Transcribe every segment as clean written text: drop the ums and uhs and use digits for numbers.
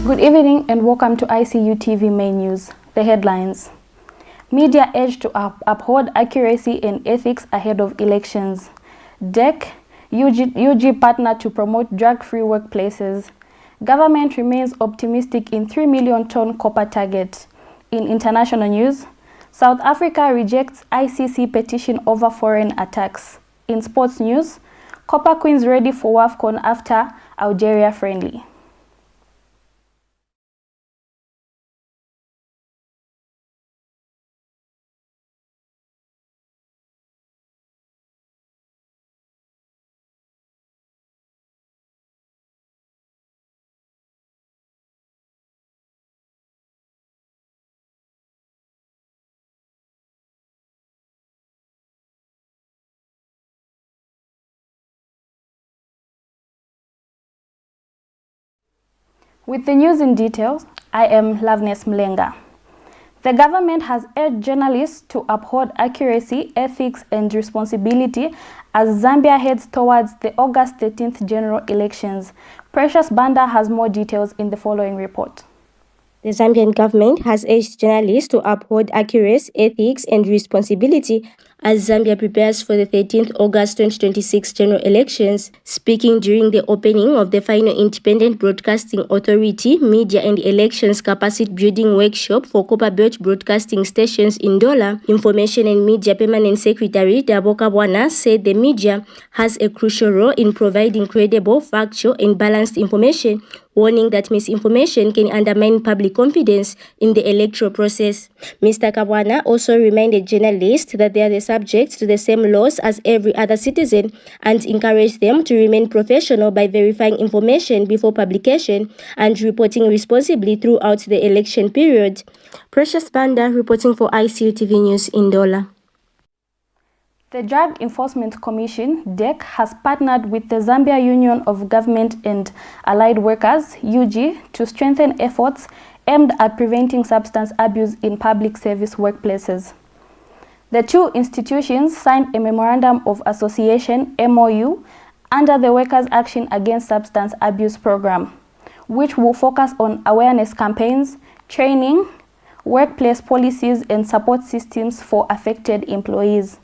Good evening and welcome to ICU TV main news. The headlines. Media urge to uphold accuracy and ethics ahead of elections. DEC, UG partner to promote drug-free workplaces. Government remains optimistic in 3 million ton copper target. In international news, South Africa rejects ICC petition over foreign attacks. In sports news, Copper Queens ready for WAFCON after Algeria friendly. With the news in details, I am Loveness Mlenga. The government has urged journalists to uphold accuracy, ethics, and responsibility as Zambia heads towards the August 13th general elections. Precious Banda has more details in the following report. The Zambian government has urged journalists to uphold accuracy, ethics, and responsibility as Zambia prepares for the 13th August 2026 general elections. Speaking during the opening of the final Independent Broadcasting Authority Media and Elections Capacity Building Workshop for Copper Belt Broadcasting Stations in Dola, Information and Media Permanent Secretary Dabo Kabwana said the media has a crucial role in providing credible, factual, and balanced information, warning that misinformation can undermine public confidence in the electoral process. Mr. Kabwana also reminded journalists that they are subject to the same laws as every other citizen and encouraged them to remain professional by verifying information before publication and reporting responsibly throughout the election period. Precious Banda reporting for ICU TV News in Dola. The Drug Enforcement Commission, DEC, has partnered with the Zambia Union of Government and Allied Workers, UG, to strengthen efforts aimed at preventing substance abuse in public service workplaces. The two institutions signed a Memorandum of Association, MOU, under the Workers' Action Against Substance Abuse Program, which will focus on awareness campaigns, training, workplace policies, and support systems for affected employees.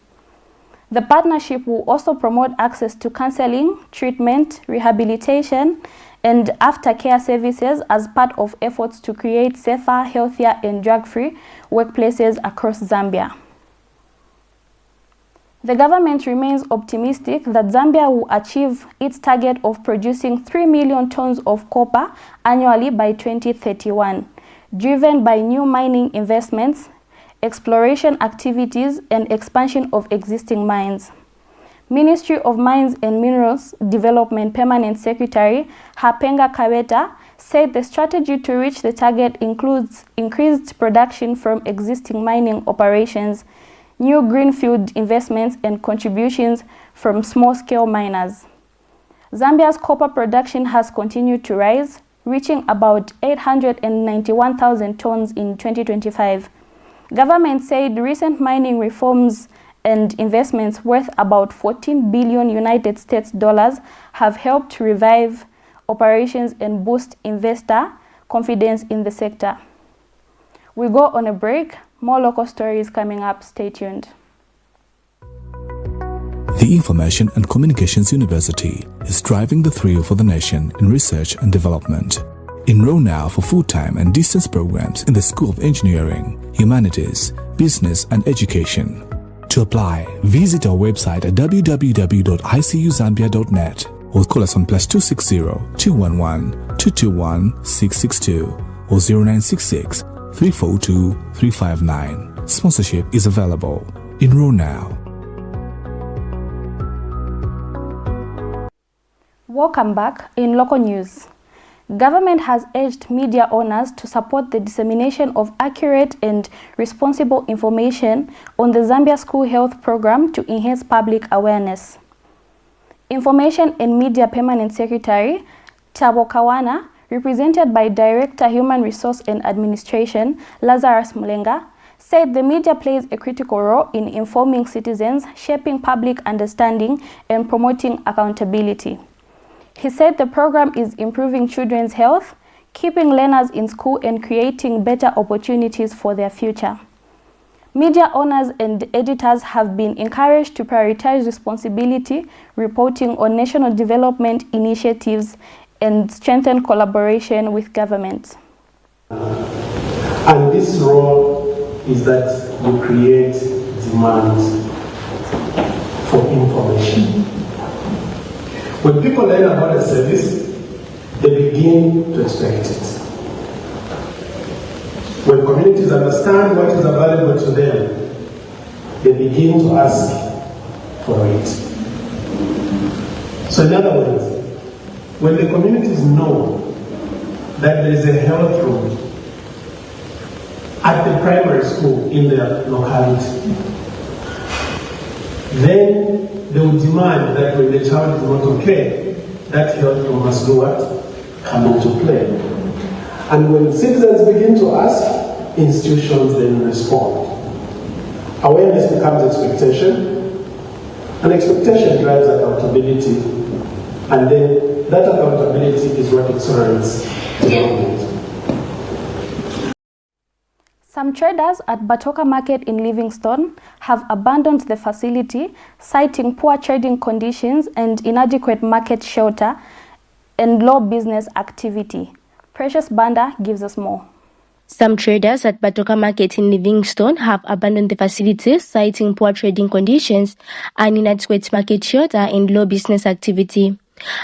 The partnership will also promote access to counseling, treatment, rehabilitation, and aftercare services as part of efforts to create safer, healthier, and drug-free workplaces across Zambia. The government remains optimistic that Zambia will achieve its target of producing 3 million tons of copper annually by 2031, driven by new mining investments, exploration activities, and expansion of existing mines. Ministry of Mines and Minerals Development Permanent Secretary Hapenga Kabeta said the strategy to reach the target includes increased production from existing mining operations, new greenfield investments, and contributions from small-scale miners. Zambia's copper production has continued to rise, reaching about 891,000 tons in 2025. Government said recent mining reforms and investments worth about 14 billion United States dollars have helped to revive operations and boost investor confidence in the sector. We go on a break. More local stories coming up. Stay tuned. The Information and Communications University is driving the thrill for the nation in research and development. Enroll now for full-time and distance programs in the School of Engineering, Humanities, Business and Education. To apply, visit our website at www.icuzambia.net or call us on +260 211 221 662 or 0966 342 359. Sponsorship is available. Enroll now. Welcome back. In local news, government has urged media owners to support the dissemination of accurate and responsible information on the Zambia School Health Program to enhance public awareness. Information and Media Permanent Secretary Dabo Kabwana, represented by Director Human Resource and Administration Lazarus Mlenga, said the media plays a critical role in informing citizens, shaping public understanding, and promoting accountability. He said the program is improving children's health, keeping learners in school and creating better opportunities for their future. Media owners and editors have been encouraged to prioritize responsibility reporting on national development initiatives and strengthen collaboration with government. And this role is that you create demand for information. When people learn about a service, they begin to expect it. When communities understand what is available to them, they begin to ask for it. So in other words, when the communities know that there is a health room at the primary school in their locality, then they will demand that when the child is not okay, that health room must do what? Come into play. And when citizens begin to ask, institutions then respond. Awareness becomes expectation, and expectation drives accountability, and then that accountability is what accelerates development. Some traders at Batoka Market in Livingstone have abandoned the facility, citing poor trading conditions and inadequate market shelter and low business activity. Precious Banda gives us more. Some traders at Batoka Market in Livingstone have abandoned the facility, citing poor trading conditions and inadequate market shelter and low business activity.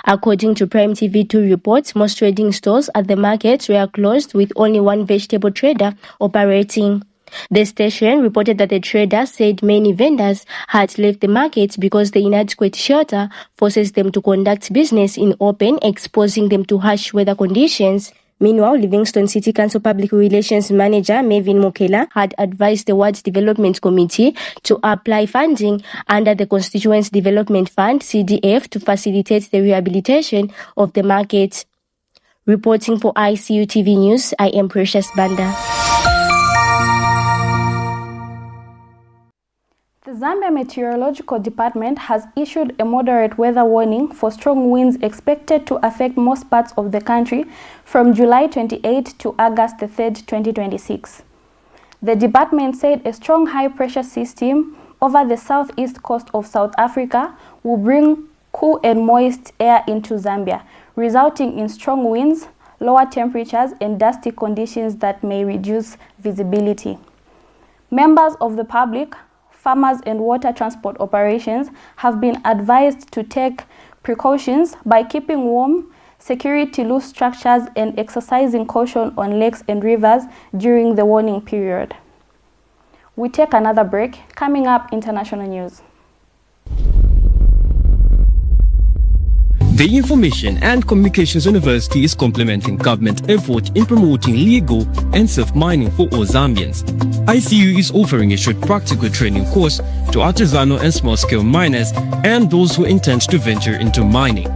According to Prime TV2 reports, most trading stores at the market were closed with only one vegetable trader operating. The station reported that the trader said many vendors had left the market because the inadequate shelter forces them to conduct business in open, exposing them to harsh weather conditions. Meanwhile, Livingstone City Council Public Relations Manager Mevin Mokela had advised the Ward Development Committee to apply funding under the Constituents Development Fund (CDF) to facilitate the rehabilitation of the market. Reporting for ICU TV News, I am Precious Banda. The Zambia Meteorological Department has issued a moderate weather warning for strong winds expected to affect most parts of the country from July 28 to August 3, 2026. The department said a strong high-pressure system over the southeast coast of South Africa will bring cool and moist air into Zambia, resulting in strong winds, lower temperatures, and dusty conditions that may reduce visibility. Members of the public, farmers and water transport operations have been advised to take precautions by keeping warm, security loose structures, and exercising caution on lakes and rivers during the warning period. We take another break. Coming up, international news. The Information and Communications University is complementing government effort in promoting legal and safe mining for all Zambians. ICU is offering a short practical training course to artisanal and small-scale miners and those who intend to venture into mining.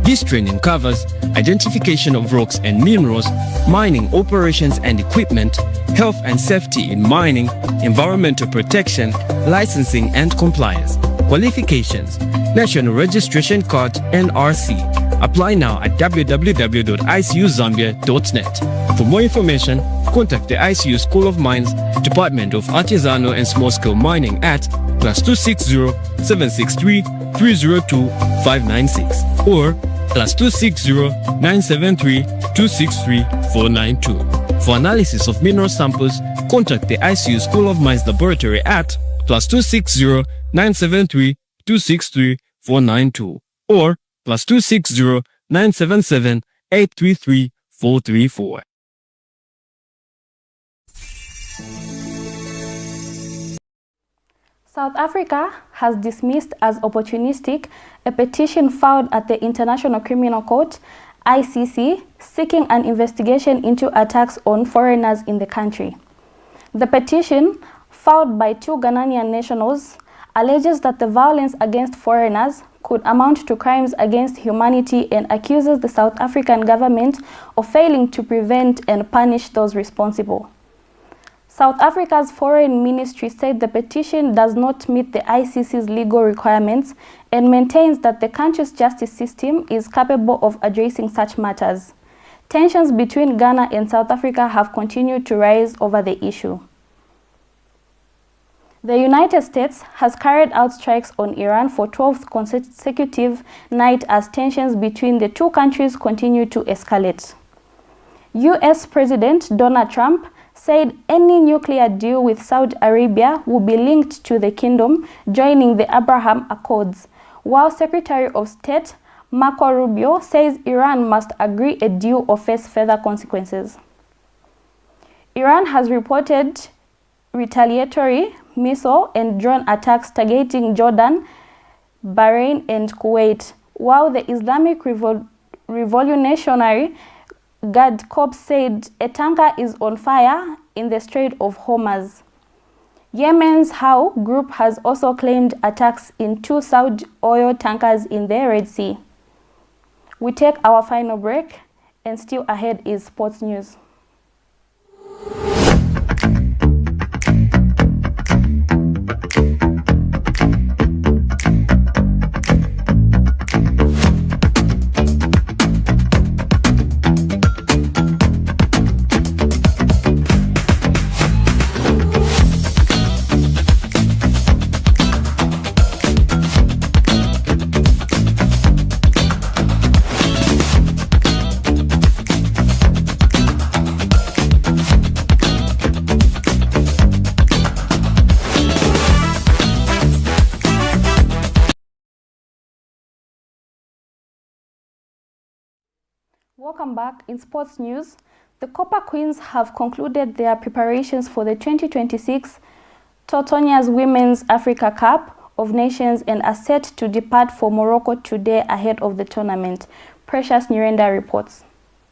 This training covers identification of rocks and minerals, mining operations and equipment, health and safety in mining, environmental protection, licensing and compliance. Qualifications: National Registration Card (NRC). Apply now at www.icuzambia.net. For more information, contact the ICU School of Mines, Department of Artisanal and Small-Scale Mining at +260 763 302 596 or +260 973 263 492. For analysis of mineral samples, contact the ICU School of Mines Laboratory at +260 973 263 492 or +260 977 833 434. South Africa has dismissed as opportunistic a petition filed at the International Criminal Court (ICC) seeking an investigation into attacks on foreigners in the country. The petition, filed by two Ghanaian nationals, alleges that the violence against foreigners could amount to crimes against humanity and accuses the South African government of failing to prevent and punish those responsible. South Africa's Foreign Ministry said the petition does not meet the ICC's legal requirements and maintains that the country's justice system is capable of addressing such matters. Tensions between Ghana and South Africa have continued to rise over the issue. The United States has carried out strikes on Iran for 12th consecutive night as tensions between the two countries continue to escalate. US President Donald Trump said any nuclear deal with Saudi Arabia will be linked to the kingdom joining the Abraham Accords, while Secretary of State Marco Rubio says Iran must agree a deal or face further consequences. Iran has reported retaliatory missile and drone attacks targeting Jordan, Bahrain, and Kuwait, while the Islamic Revolutionary Guard Corps said a tanker is on fire in the Strait of Hormuz. Yemen's Houthi group has also claimed attacks in 2 Saudi oil tankers in the Red Sea. We take our final break, and still ahead is sports news. Welcome back. In sports news, the Copper Queens have concluded their preparations for the 2026 Tortonia's Women's Africa Cup of Nations and are set to depart for Morocco today ahead of the tournament. Precious Nurenda reports.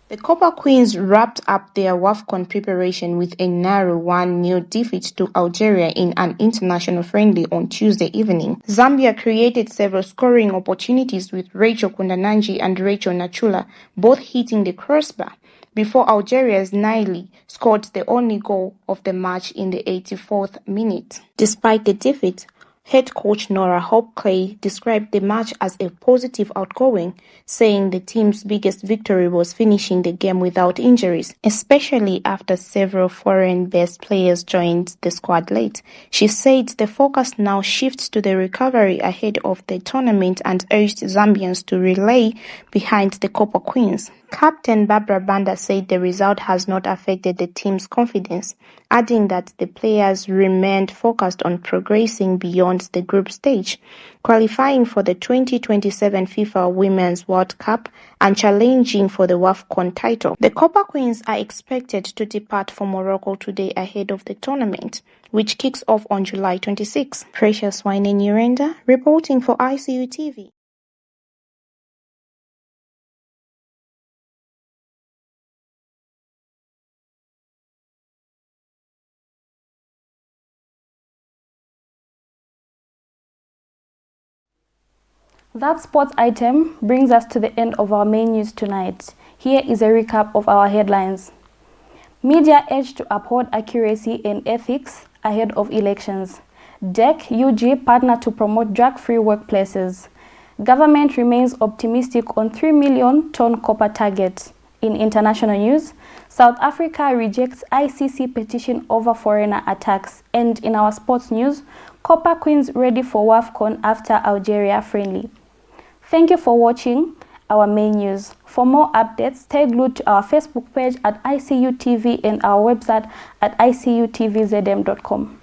The Copper Queens wrapped up their WAFCON preparation with a narrow 1-0 defeat to Algeria in an international friendly on Tuesday evening. Zambia created several scoring opportunities with Rachel Kundananji and Rachel Nachula both hitting the crossbar, before Algeria's Naili scored the only goal of the match in the 84th minute. Despite the defeat, head coach Nora Hope-Clay described the match as a positive outgoing, saying the team's biggest victory was finishing the game without injuries, especially after several foreign-based players joined the squad late. She said the focus now shifts to the recovery ahead of the tournament and urged Zambians to rally behind the Copper Queens. Captain Barbara Banda said the result has not affected the team's confidence, adding that the players remained focused on progressing beyond the group stage, qualifying for the 2027 FIFA Women's World Cup and challenging for the WAFCON title. The Copper Queens are expected to depart for Morocco today ahead of the tournament, which kicks off on July 26. Precious Wine Nurenda reporting for ICU TV. That sports item brings us to the end of our main news tonight. Here is a recap of our headlines. Media urged to uphold accuracy and ethics ahead of elections. DEC UG partner to promote drug-free workplaces. Government remains optimistic on 3 million ton copper target. In international news, South Africa rejects ICC petition over foreigner attacks. And in our sports news, Copper Queens ready for WAFCON after Algeria friendly. Thank you for watching our main news. For more updates, stay glued to our Facebook page at ICU TV and our website at icutvzm.com.